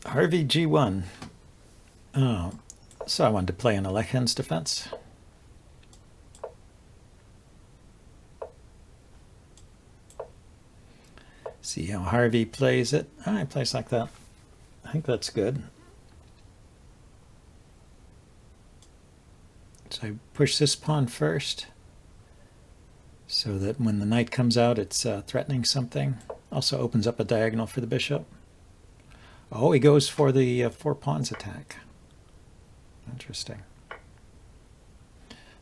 Harvey G1. Oh, so I wanted to play an Elekhans defense. See how Harvey plays it. He plays like that. I think that's good. So I push this pawn first, so that when the knight comes out, it's threatening something. Also opens up a diagonal for the bishop. Oh, he goes for the 4 pawns attack. Interesting.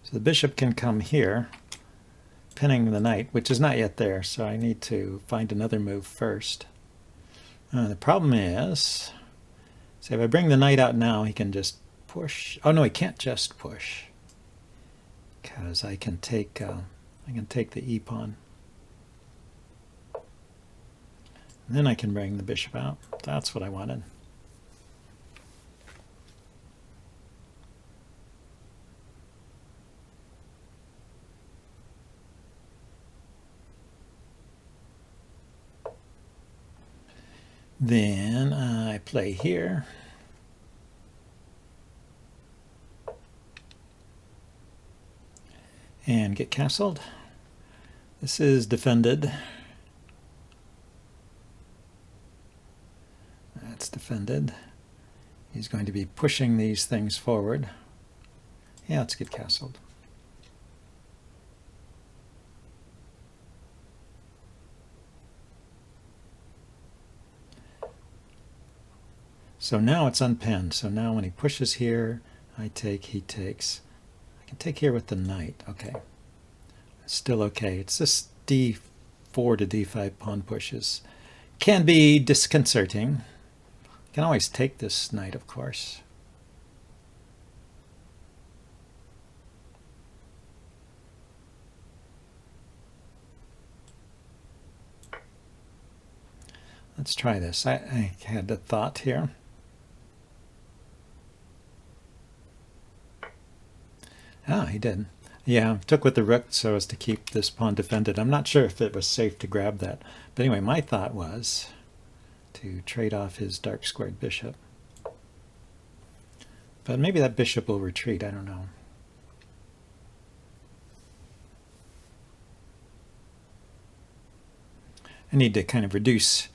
So the bishop can come here, pinning the knight, which is not yet there, so I need to find another move first. The problem is, say if I bring the knight out now, he can just push. Oh no, he can't just push, because I can take the e pawn. And then I can bring the bishop out. That's what I wanted. Then I play here. And get castled. This is defended. That's defended. He's going to be pushing these things forward. Yeah, let's get castled. So now it's unpinned. So now when he pushes here, I take, he takes. I can take here with the knight. Okay. It's still okay. It's this d4 to d5 pawn pushes. Can be disconcerting. You can always take this knight, of course. Let's try this. I had a thought here. He did. Yeah, took with the rook so as to keep this pawn defended. I'm not sure if it was safe to grab that. But anyway, my thought was to trade off his dark squared bishop. But maybe that bishop will retreat, I don't know. I need to kind of reduce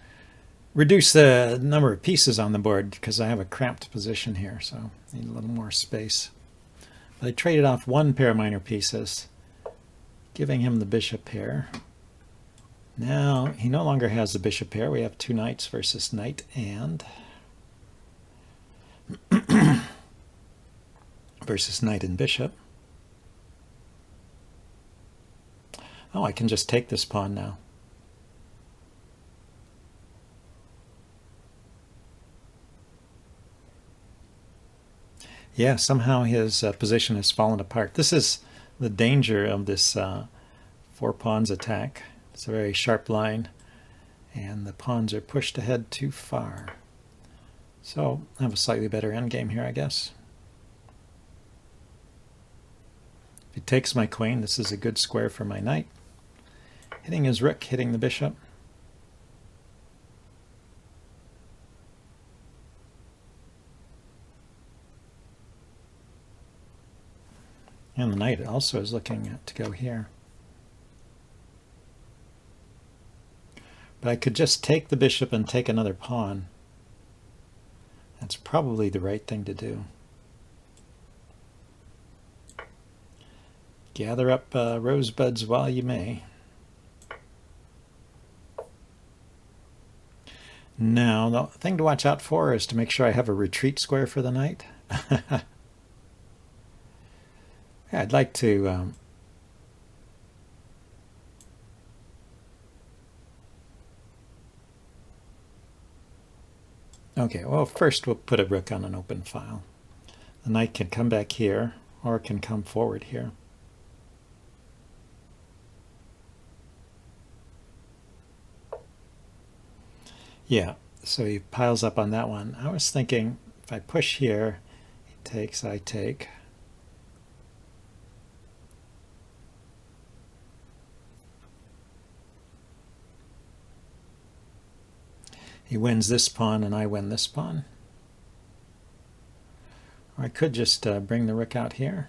the number of pieces on the board because I have a cramped position here, so I need a little more space. But I traded off 1 pair of minor pieces, giving him the bishop pair. Now he no longer has the bishop pair. We have 2 knights versus knight and versus knight and bishop. Oh, I can just take this pawn now. Yeah, somehow his position has fallen apart. This is the danger of this 4 pawns attack. It's a very sharp line, and the pawns are pushed ahead too far. So I have a slightly better endgame here, I guess. If he takes my queen, this is a good square for my knight. Hitting his rook, hitting the bishop. And the knight also is looking to go here. But I could just take the bishop and take another pawn. That's probably the right thing to do. Gather up rosebuds while you may. Now, the thing to watch out for is to make sure I have a retreat square for the knight. Yeah, I'd like to okay, well, first we'll put a rook on an open file. The knight can come back here or can come forward here. Yeah, so he piles up on that one. I was thinking if I push here, he takes, I take. He wins this pawn and I win this pawn. Or I could just bring the rook out here.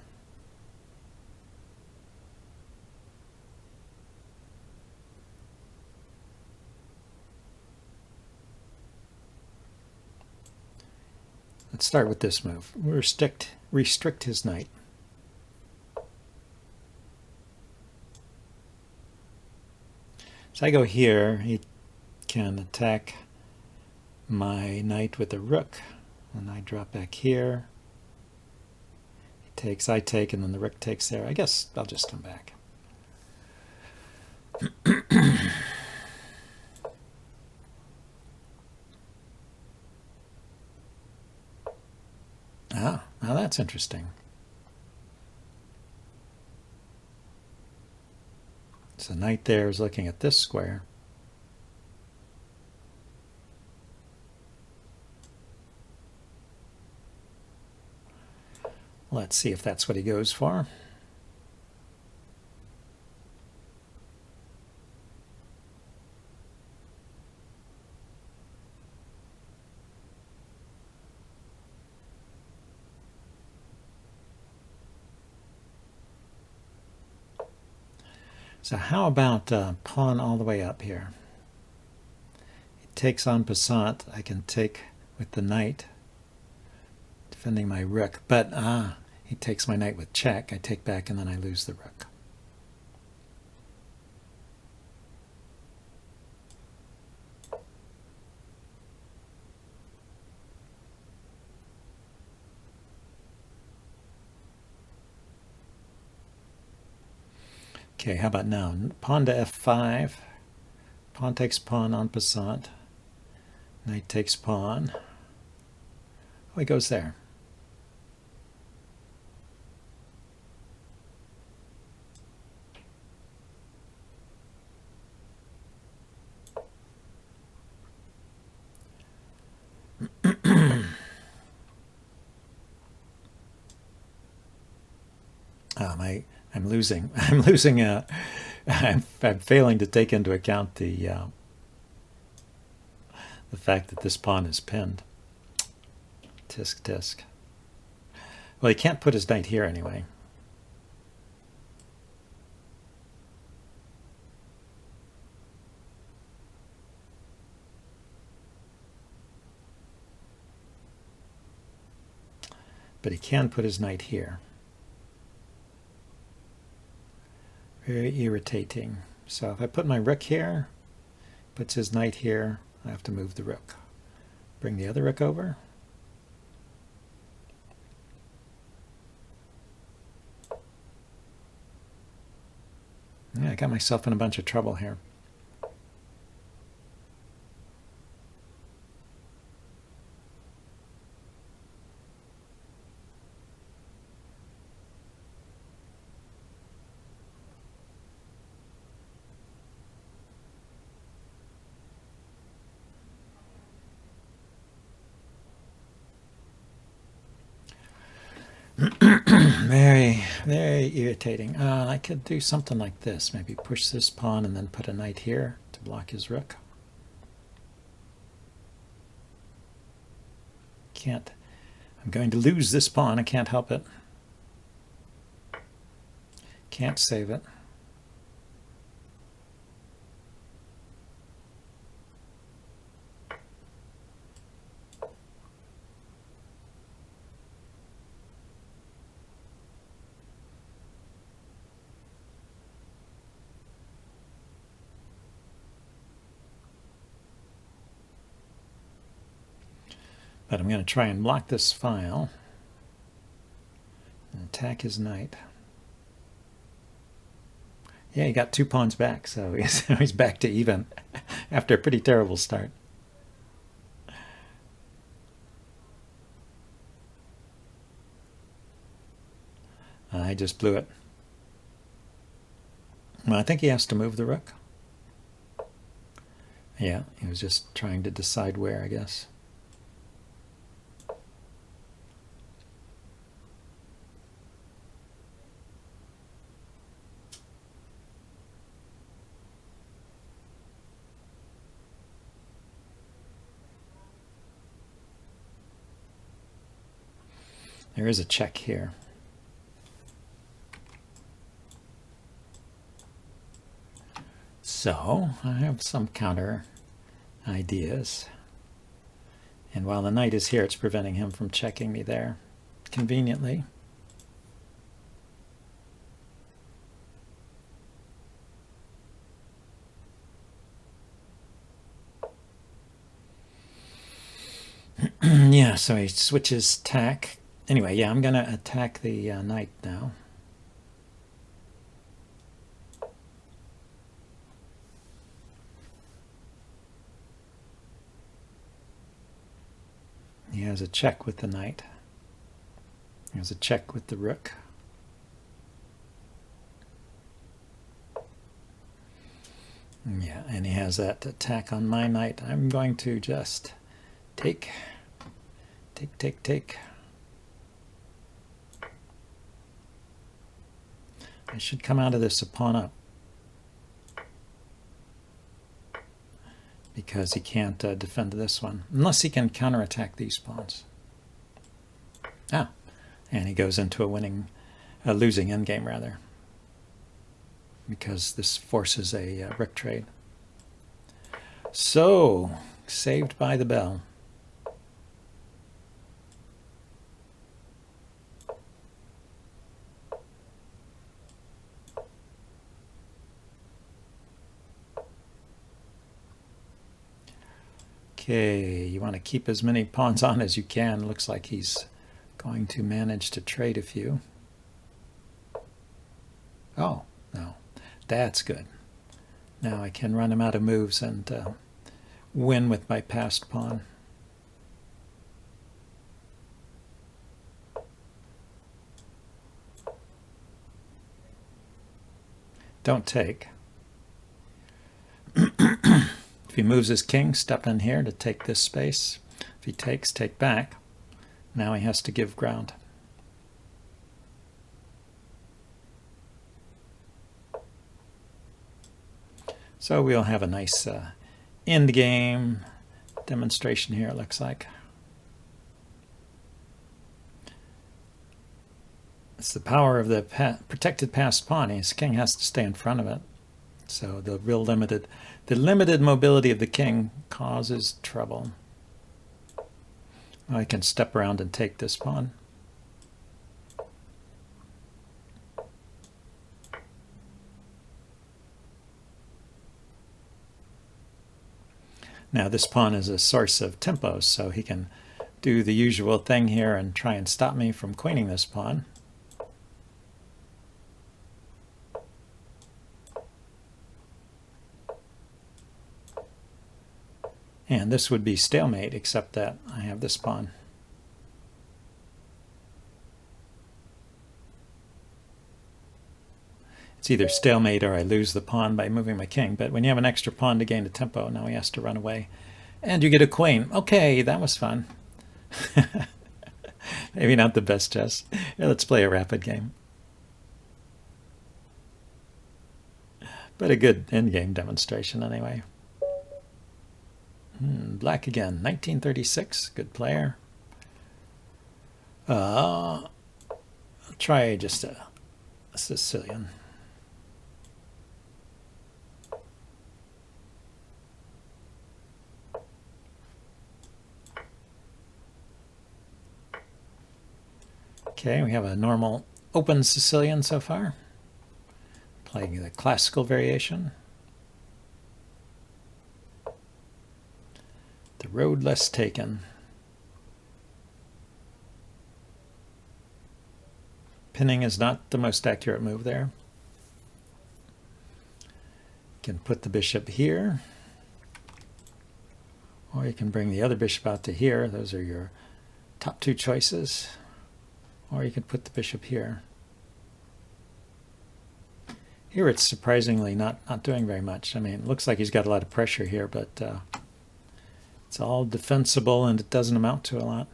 Let's start with this move. Restrict his knight. So I go here. He can attack my knight with a rook, and I drop back here. He takes, I take, and then the rook takes there. I guess I'll just come back. Ah, now that's interesting. So knight there is looking at this square. Let's see if that's what he goes for. So how about pawn all the way up here? It takes en passant. I can take with the knight, defending my rook. But he takes my knight with check. I take back and then I lose the rook. Okay, how about now? Pawn to f5. Pawn takes pawn en passant. Knight takes pawn. Oh, he goes there. I'm losing. I'm losing. I'm failing to take into account the fact that this pawn is pinned. Tisk tisk. Well, he can't put his knight here anyway. But he can put his knight here. Very irritating. So if I put my rook here, puts his knight here, I have to move the rook. Bring the other rook over. Yeah, I got myself in a bunch of trouble here. Very, very irritating. I could do something like this. Maybe push this pawn and then put a knight here to block his rook. Can't. I'm going to lose this pawn. I can't help it. Can't save it. But I'm going to try and block this file and attack his knight. Yeah, he got 2 pawns back, so he's back to even after a pretty terrible start. I just blew it. Well, I think he has to move the rook. Yeah, he was just trying to decide where, I guess. There is a check here. So I have some counter ideas. And while the knight is here, it's preventing him from checking me there conveniently. Yeah, so he switches tack. Anyway, yeah, I'm going to attack the knight now. He has a check with the knight. He has a check with the rook. Yeah, and he has that attack on my knight. I'm going to just take. I should come out of this a pawn up, because he can't defend this one, unless he can counterattack these pawns. Ah, and he goes into a losing endgame rather, because this forces a rook trade. So, saved by the bell. Okay, you want to keep as many pawns on as you can. Looks like he's going to manage to trade a few. Oh, no. That's good. Now I can run him out of moves and win with my passed pawn. Don't take. If he moves his king, step in here to take this space. If he takes, take back. Now he has to give ground. So we'll have a nice end game demonstration here, it looks like. It's the power of the protected passed pawn. His king has to stay in front of it. So the limited mobility of the king causes trouble. I can step around and take this pawn. Now this pawn is a source of tempo, so he can do the usual thing here and try and stop me from queening this pawn. And this would be stalemate, except that I have this pawn. It's either stalemate or I lose the pawn by moving my king. But when you have an extra pawn to gain the tempo, now he has to run away. And you get a queen. Okay, that was fun. Maybe not the best chess. Here, let's play a rapid game. But a good endgame demonstration anyway. Black again, 1936, good player. I'll try just a Sicilian. Okay, we have a normal open Sicilian so far. Playing the classical variation. The road less taken. Pinning is not the most accurate move there. You can put the bishop here, or you can bring the other bishop out to here. Those are your top two choices. Or you could put the bishop here. Here it's surprisingly not doing very much. I mean, it looks like he's got a lot of pressure here, but it's all defensible and it doesn't amount to a lot.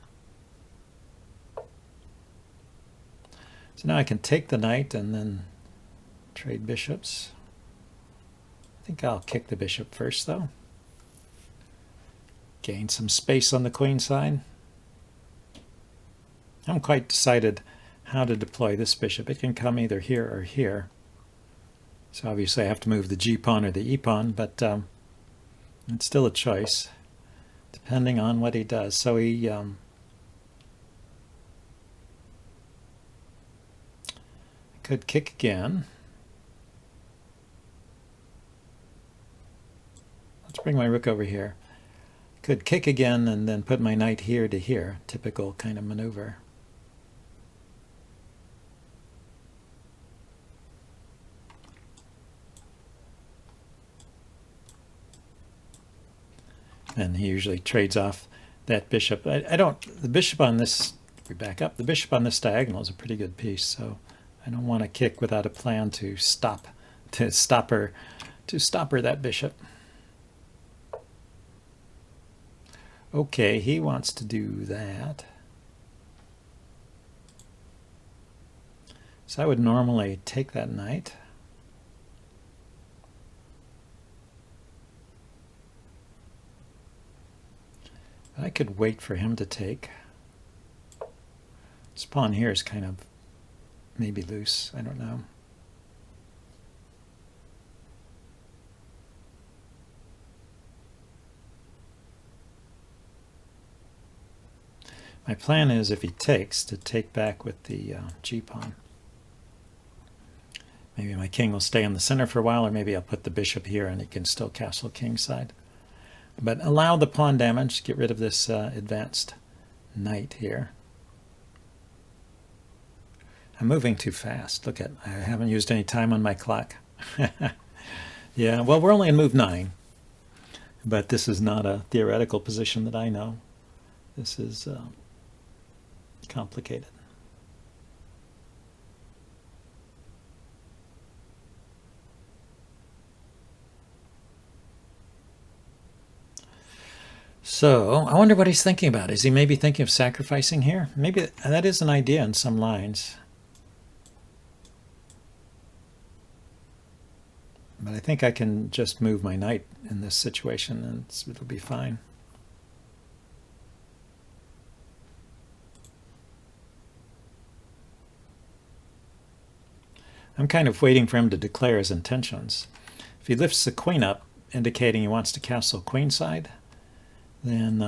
So now I can take the knight and then trade bishops. I think I'll kick the bishop first, though. Gain some space on the queen side. haven't quite decided how to deploy this bishop. It can come either here or here. So obviously I have to move the g-pawn or the e-pawn, but it's still a choice, depending on what he does. So he could kick again. Let's bring my rook over here. Could kick again and then put my knight here to here. Typical kind of maneuver. And he usually trades off that bishop. I don't, the bishop on this, if we back up, the bishop on this diagonal is a pretty good piece, so I don't want to kick without a plan to stop her that bishop. Okay, he wants to do that. So I would normally take that knight. I could wait for him to take. This pawn here is kind of maybe loose. I don't know. My plan is, if he takes, to take back with the g-pawn. Maybe my king will stay in the center for a while, or maybe I'll put the bishop here and he can still castle kingside. But allow the pawn damage, get rid of this advanced knight here. I'm moving too fast. Look at, I haven't used any time on my clock. Yeah, well, we're only in move 9. But this is not a theoretical position that I know. This is complicated. So I wonder what he's thinking about. Is he maybe thinking of sacrificing here? Maybe that is an idea in some lines. But I think I can just move my knight in this situation and it'll be fine. I'm kind of waiting for him to declare his intentions. If he lifts the queen up, indicating he wants to castle queenside, then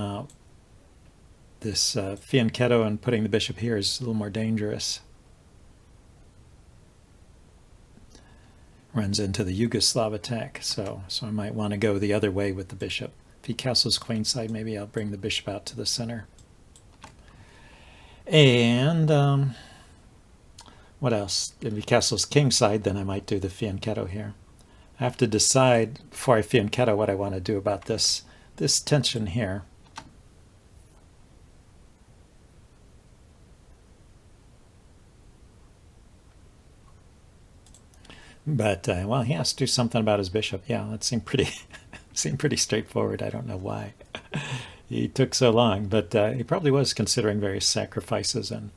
this fianchetto and putting the bishop here is a little more dangerous. Runs into the Yugoslav attack, so I might want to go the other way with the bishop. If he castles queenside, maybe I'll bring the bishop out to the center. And what else? If he castles kingside, then I might do the fianchetto here. I have to decide before I fianchetto what I want to do about this tension here. But well, he has to do something about his bishop. Yeah, that seemed pretty straightforward. I don't know why he took so long, but he probably was considering various sacrifices and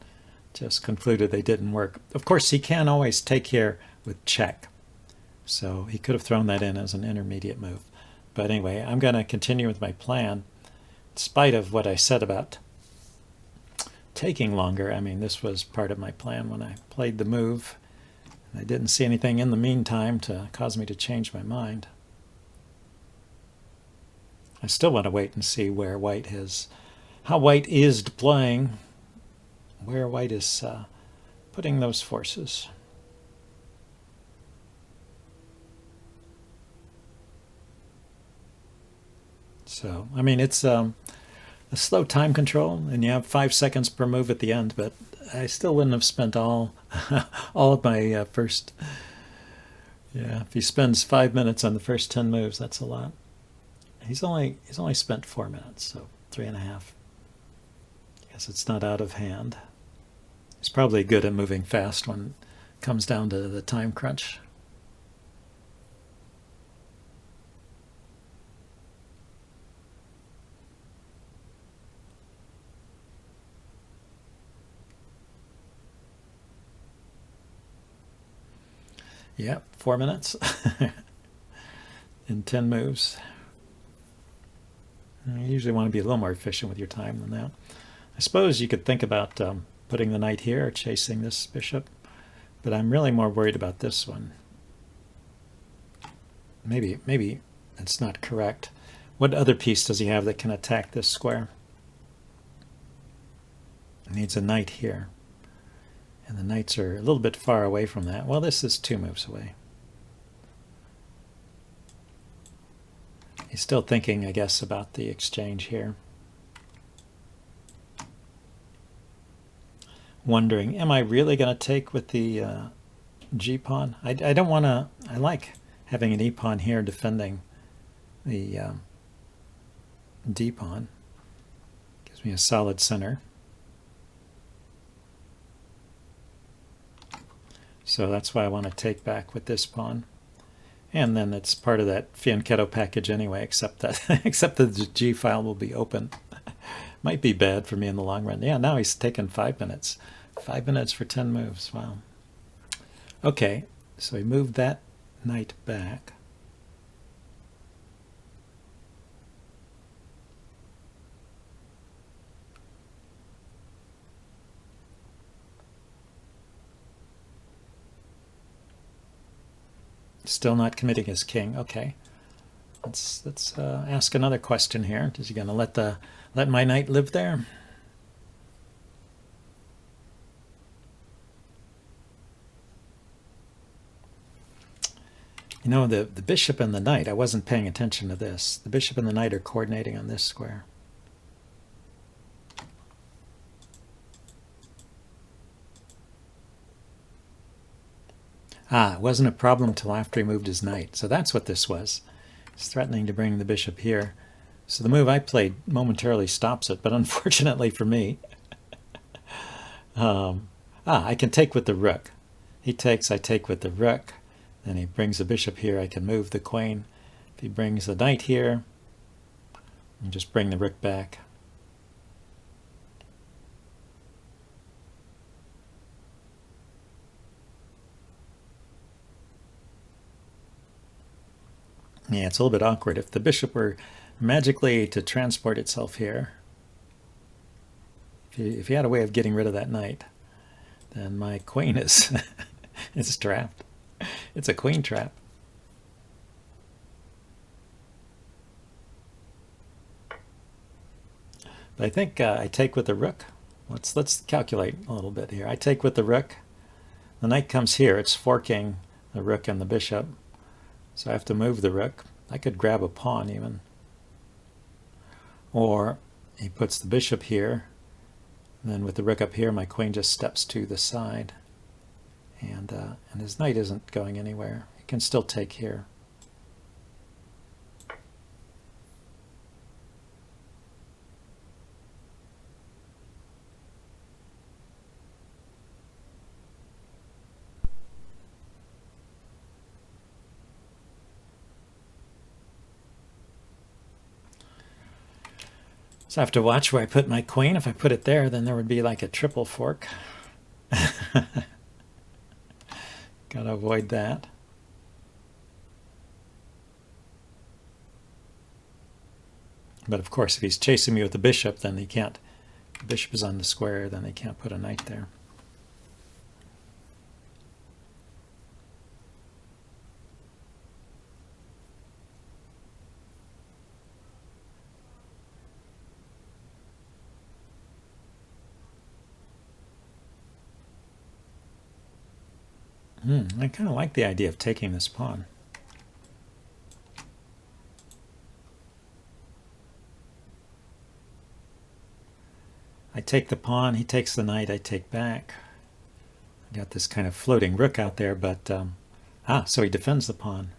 just concluded they didn't work. Of course, he can always take here with check, so he could have thrown that in as an intermediate move. But anyway, I'm going to continue with my plan, in spite of what I said about taking longer. I mean, this was part of my plan when I played the move. I didn't see anything in the meantime to cause me to change my mind. I still want to wait and see where white is, how white is deploying, where white is putting those forces. So, I mean, it's a slow time control, and you have 5 seconds per move at the end, but I still wouldn't have spent all of my first. Yeah, if he spends 5 minutes on the first 10 moves, that's a lot. He's only spent 4 minutes, so 3.5. Guess it's not out of hand. He's probably good at moving fast when it comes down to the time crunch. Yep, 4 minutes in 10 moves. You usually want to be a little more efficient with your time than that. I suppose you could think about putting the knight here, chasing this bishop. But I'm really more worried about this one. Maybe it's not correct. What other piece does he have that can attack this square? He needs a knight here. And the knights are a little bit far away from that. Well, this is 2 moves away. He's still thinking, I guess, about the exchange here. Wondering, am I really going to take with the g-pawn? I don't want to... I like having an e-pawn here defending the d-pawn. Gives me a solid center. So that's why I want to take back with this pawn. And then it's part of that fianchetto package anyway, except that except that the G file will be open. Might be bad for me in the long run. Yeah, now he's taken 5 minutes. 5 minutes for 10 moves. Wow. Okay, so he moved that knight back. Still not committing his king. Okay, let's ask another question here. Is he going to let my knight live there? You know, the bishop and the knight, I wasn't paying attention to this. The bishop and the knight are coordinating on this square. Ah, it wasn't a problem till after he moved his knight. So that's what this was. He's threatening to bring the bishop here. So the move I played momentarily stops it, but unfortunately for me, I can take with the rook. He takes, I take with the rook. Then he brings the bishop here, I can move the queen. If he brings the knight here, and just bring the rook back. Yeah, it's a little bit awkward. If the bishop were magically to transport itself here, if he had a way of getting rid of that knight, then my queen is is trapped. It's a queen trap. But I think I take with the rook. Let's calculate a little bit here. I take with the rook. The knight comes here. It's forking the rook and the bishop. So I have to move the rook. I could grab a pawn even. Or he puts the bishop here. And then with the rook up here, my queen just steps to the side. And his knight isn't going anywhere. He can still take here. So I have to watch where I put my queen. If I put it there, then there would be like a triple fork. Gotta avoid that. But of course, if he's chasing me with the bishop, then he can't. The bishop is on the square, then they can't put a knight there. I kind of like the idea of taking this pawn. I take the pawn, he takes the knight, I take back. I got this kind of floating rook out there, but so he defends the pawn.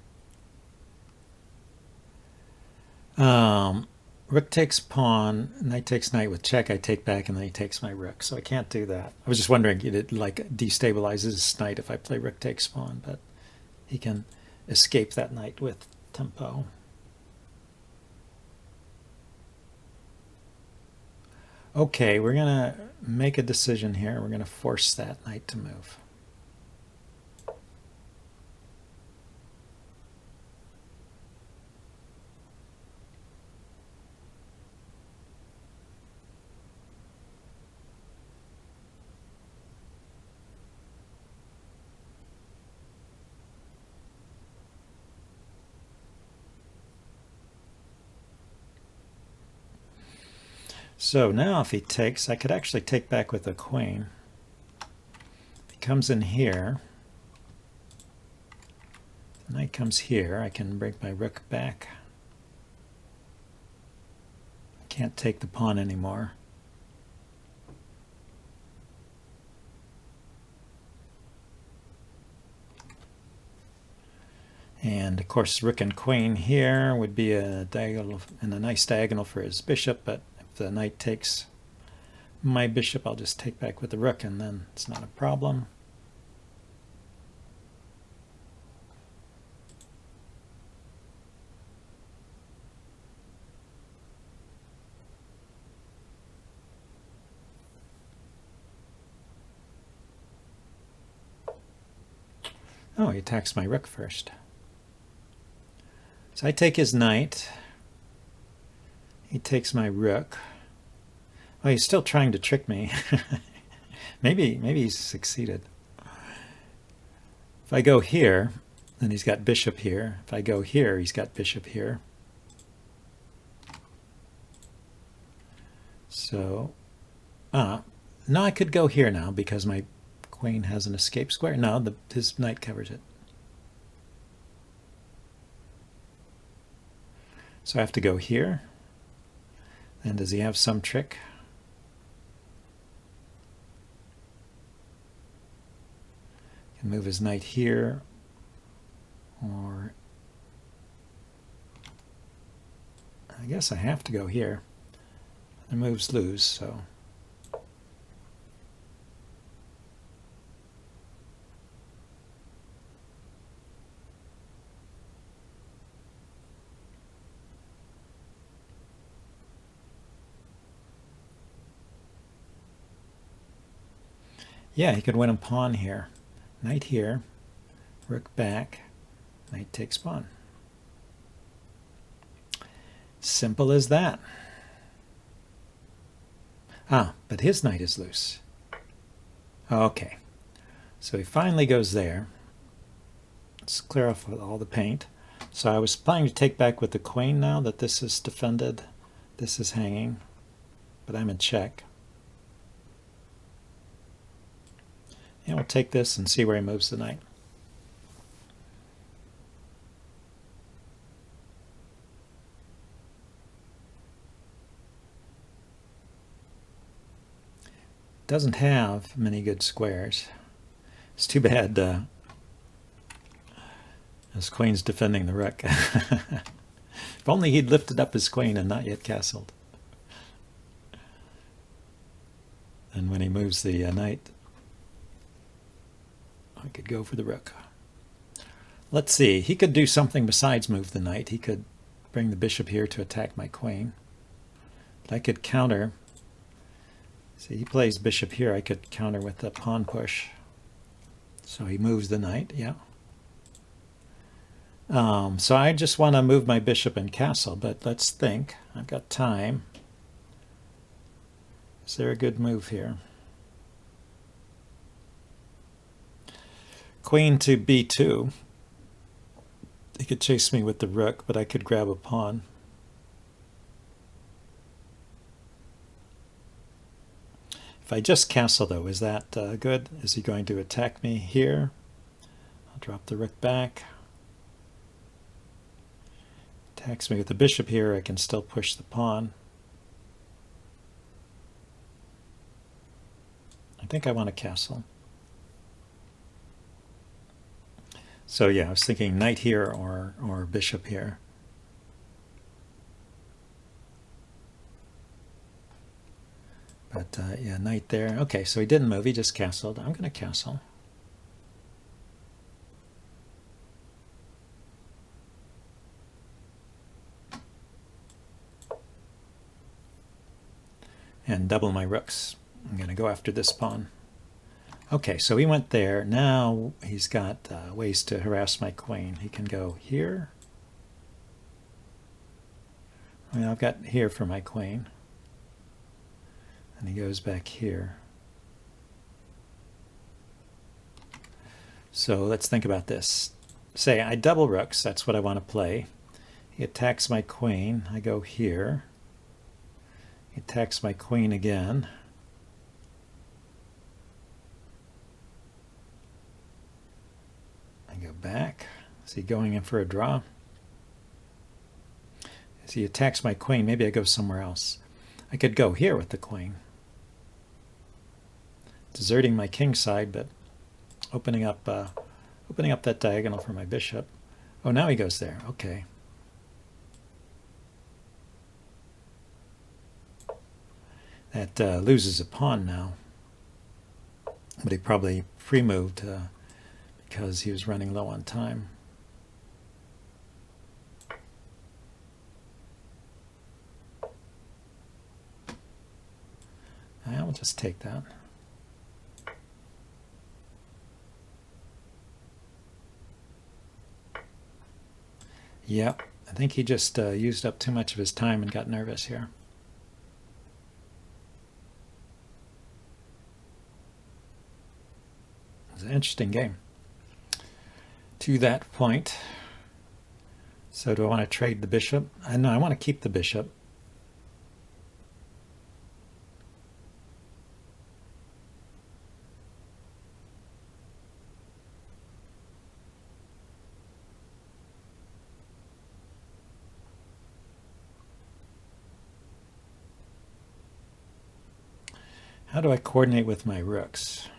Rook takes pawn, knight takes knight with check, I take back, and then he takes my rook. So I can't do that. I was just wondering, it like destabilizes his knight if I play rook takes pawn, but he can escape that knight with tempo. Okay, we're going to make a decision here. We're going to force that knight to move. So now if he takes, I could actually take back with a queen. If he comes in here, the knight comes here, I can bring my rook back. I can't take the pawn anymore. And of course, rook and queen here would be a diagonal and a nice diagonal for his bishop, but if the knight takes my bishop, I'll just take back with the rook, and then it's not a problem. Oh, he attacks my rook first. So I take his knight. He takes my rook. Oh, he's still trying to trick me. maybe he's succeeded. If I go here, then he's got bishop here. If I go here, he's got bishop here. So, now I could go here now because my queen has an escape square. No, his knight covers it. So I have to go here. And does he have some trick? Can move his knight here, or I guess I have to go here. The moves lose, so. Yeah, he could win a pawn here. Knight here, rook back, knight takes pawn. Simple as that. But his knight is loose. Okay, so he finally goes there. Let's clear off all the paint. So I was planning to take back with the queen now that this is defended. This is hanging, but I'm in check. And we'll take this and see where he moves the knight. Doesn't have many good squares. It's too bad his queen's defending the rook. If only he'd lifted up his queen and not yet castled. And when he moves the knight, I could go for the rook. Let's see. He could do something besides move the knight. He could bring the bishop here to attack my queen. But I could counter. See, he plays bishop here. I could counter with the pawn push. So he moves the knight, yeah. So I just want to move my bishop and castle, but let's think. I've got time. Is there a good move here? Queen to b2. He could chase me with the rook, but I could grab a pawn. If I just castle, though, is that good? Is he going to attack me here? I'll drop the rook back. Attacks me with the bishop here. I can still push the pawn. I think I want to castle. So yeah, I was thinking knight here or bishop here. But yeah, knight there. Okay, so he didn't move, he just castled. I'm going to castle. And double my rooks. I'm going to go after this pawn. Okay, so he went there. Now he's got ways to harass my queen. He can go here. I mean, I've got here for my queen. And he goes back here. So let's think about this. Say I double rooks, that's what I want to play. He attacks my queen. I go here. He attacks my queen again. I go back. Is he going in for a draw? As he attacks my queen, maybe I go somewhere else. I could go here with the queen, deserting my king side, but opening up that diagonal for my bishop. Oh, now he goes there. Okay. That loses a pawn now, but he probably pre-moved because he was running low on time. I'll just take that. Yep, I think he just used up too much of his time and got nervous here. It was an interesting game to that point. So do I want to trade the bishop? No, I want to keep the bishop. How do I coordinate with my rooks?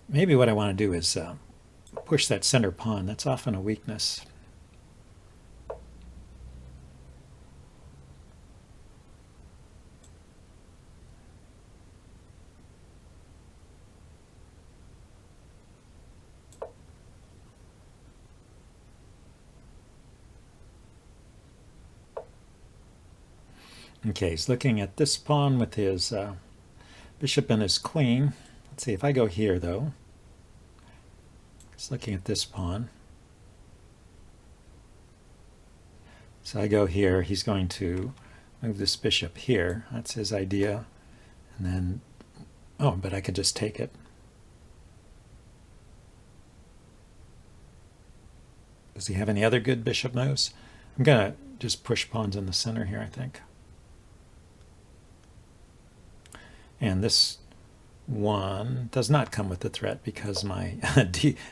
Maybe what I want to do is push that center pawn. That's often a weakness. Okay, he's looking at this pawn with his bishop and his queen. Let's see, if I go here, though, he's looking at this pawn. So I go here, he's going to move this bishop here. That's his idea. And then, oh, but I could just take it. Does he have any other good bishop moves? I'm going to just push pawns in the center here, I think. And this one does not come with a threat because my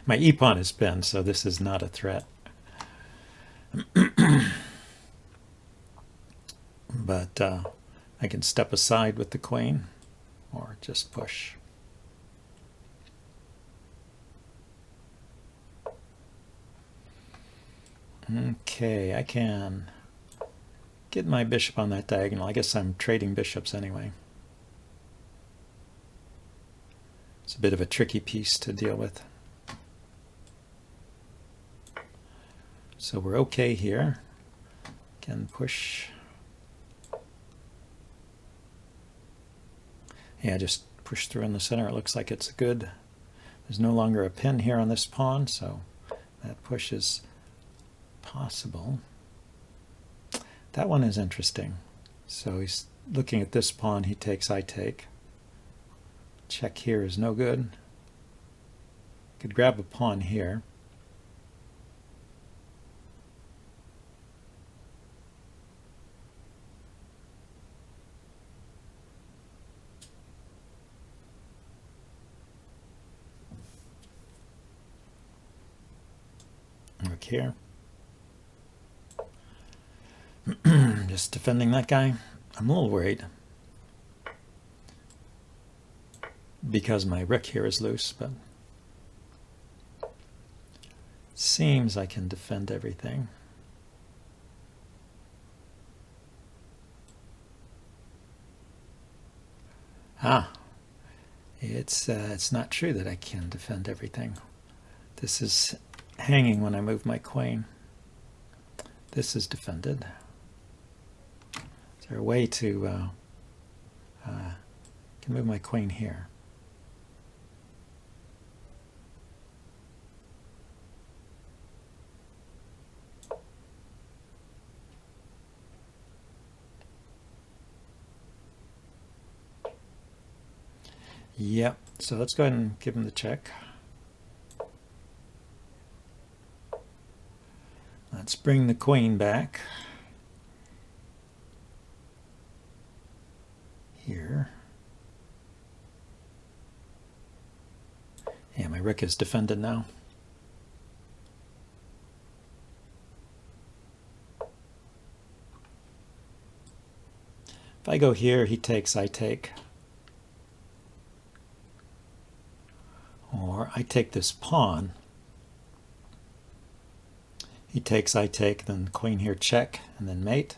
my e-pawn is pinned, so this is not a threat. But I can step aside with the queen or just push. Okay, I can get my bishop on that diagonal. I guess I'm trading bishops anyway. It's a bit of a tricky piece to deal with. So we're okay here. Can push. Yeah, just push through in the center. It looks like it's good. There's no longer a pin here on this pawn, so that push is possible. That one is interesting. So he's looking at this pawn. He takes, I take. Check here is no good. Could grab a pawn here. Look here. Just defending that guy. I'm a little worried because my rook here is loose, but seems I can defend everything. It's not true that I can defend everything. This is hanging when I move my queen. This is defended. Is there a way to can move my queen here? Yep, so let's go ahead and give him the check. Let's bring the queen back. Here. Yeah, my rook is defended now. If I go here, he takes, I take. Or I take this pawn. He takes, I take, then queen here check, and then mate.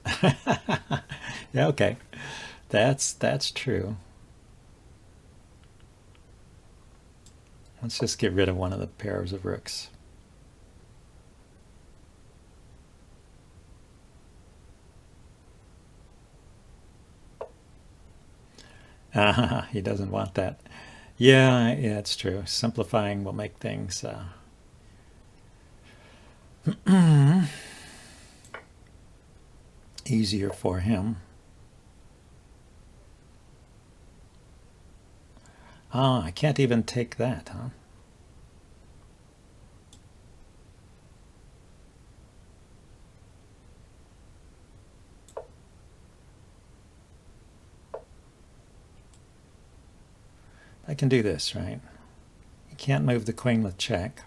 Yeah, okay. That's true. Let's just get rid of one of the pairs of rooks. He doesn't want that. Yeah, it's true. Simplifying will make things easier for him. I can't even take that, huh? I can do this, right? You can't move the queen with check.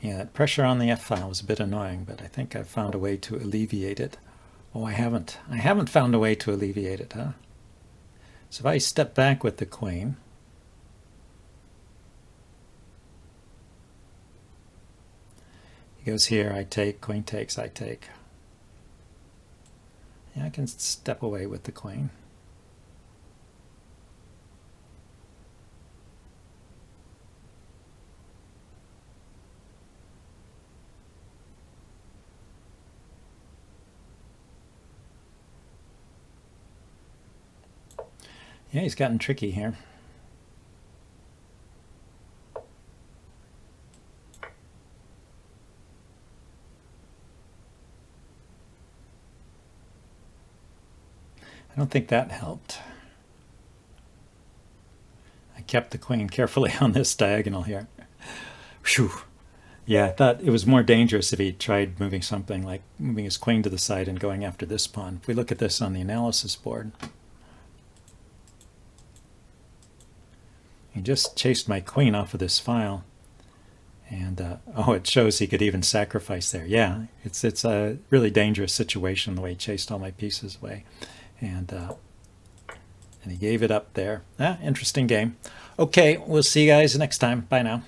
Yeah, that pressure on the f-file was a bit annoying, but I think I've found a way to alleviate it. Oh, I haven't. I haven't found a way to alleviate it, huh? So if I step back with the queen, he goes here, I take, queen takes, I take. Yeah, I can step away with the queen. Yeah, he's gotten tricky here. I don't think that helped. I kept the queen carefully on this diagonal here. Whew. Yeah, I thought it was more dangerous if he tried moving something like moving his queen to the side and going after this pawn. If we look at this on the analysis board, he just chased my queen off of this file. And, oh, it shows he could even sacrifice there. Yeah, it's a really dangerous situation the way he chased all my pieces away. And he gave it up there. Interesting game. Okay, we'll see you guys next time. Bye now.